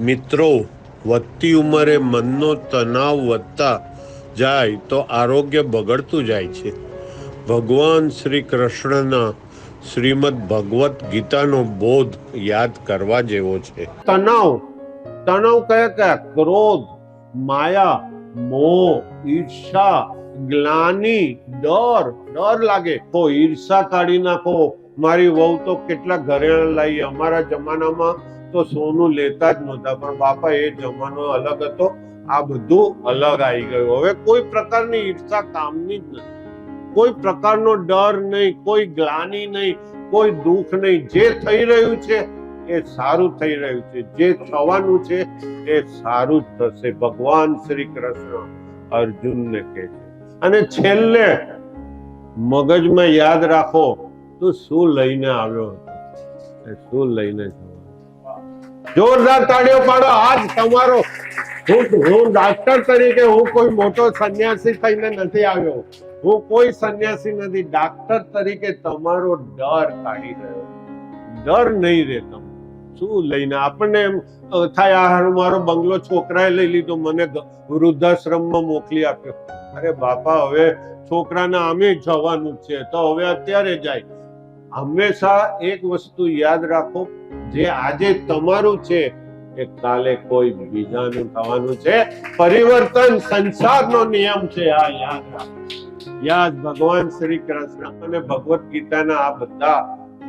મિત્રો, વધતી ઉંમરે મનનો તણાવ વધતા જાય તો આરોગ્ય બગડતું જાય છે. ભગવાન શ્રી કૃષ્ણના શ્રીમદ ભગવત ગીતાનો બોધ યાદ કરવા જેવો છે. તણાવ કયા કયા? ક્રોધ, માયા, મોહ, ઈર્ષા, ગ્લાની, ડર લાગે તો ઈર્ષા કાઢી નાખો. મારી વહુ તો કેટલા ઘરેણા લાવી. અમારા જમાનામાં તો સોનું લેતા જ નહોતા, પણ બાપા એ જમાનો અલગ હતો, આ બધું અલગ આવી ગયું. હવે કોઈ પ્રકારની ઈર્ષા કામની જ નથી, કોઈ પ્રકારનો ડર નહીં, કોઈ ગ્લાની નહીં, કોઈ દુઃખ નહીં. જે થઈ રહ્યું છે એ સારું થઈ રહ્યું છે, જે થવાનું છે એ સારું જ થશે. ભગવાન શ્રી કૃષ્ણ અર્જુનને કહે છે. અને છેલ્લે મગજમાં યાદ રાખો, તું શું લઈને આવ્યો હતો, શું લઈને જવાનો. જોરદાર તાળીઓ પાડો. આજ તમારો હું ડાક્ટર તરીકે હું કોઈ મોટો સંન્યાસી થઈને નથી આવ્યો, હું કોઈ સંન્યાસી નથી. ડાક્ટર તરીકે તમારો ડર કાઢી રહ્યો. ડર નહીં રહે. તમે શું લઈને આપણને એમ થાય, મારો બંગલો છોકરાએ લઈ લીધો, મને વૃદ્ધાશ્રમમાં મોકલી આપ્યો. અરે બાપા, હવે છોકરાને આમે જવાનું છે તો હવે અત્યારે જાય. હંમેશા એક વસ્તુ યાદ રાખો, જે આજે તમારું છે એ કાલે કોઈ બીજાનું થવાનું છે. પરિવર્તન સંસારનો નિયમ છે, આ યાદ રાખો. યાદ ભગવાન શ્રી કૃષ્ણ અને ભગવત ગીતાના આ બધા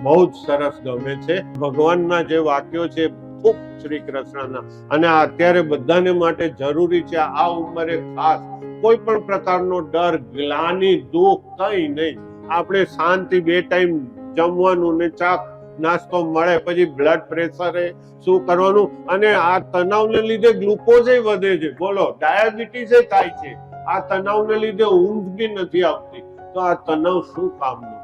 બહુ જ સરસ ગમે છે. ભગવાનના જે વાક્યો છે ખૂબ શ્રી કૃષ્ણના, અને અત્યારે બધાને માટે જરૂરી છે. આ ઉંમરે ખાસ કોઈ પણ પ્રકારનો ડર, ગ્લાની, દુઃખ કઈ નહીં. આપણે શાંતિ 2 ટાઈમ જમવાનું ને ચા નાસ્તો મળે, પછી બ્લડ પ્રેશરે શું કરવાનું. અને આ તણાવને લીધે ગ્લુકોઝ વધે છે. બોલો, ડાયાબિટીસ થાય છે. આ તણાવને લીધે ઊંઘ બી નથી આવતી. તો આ તણાવ શું કામનું?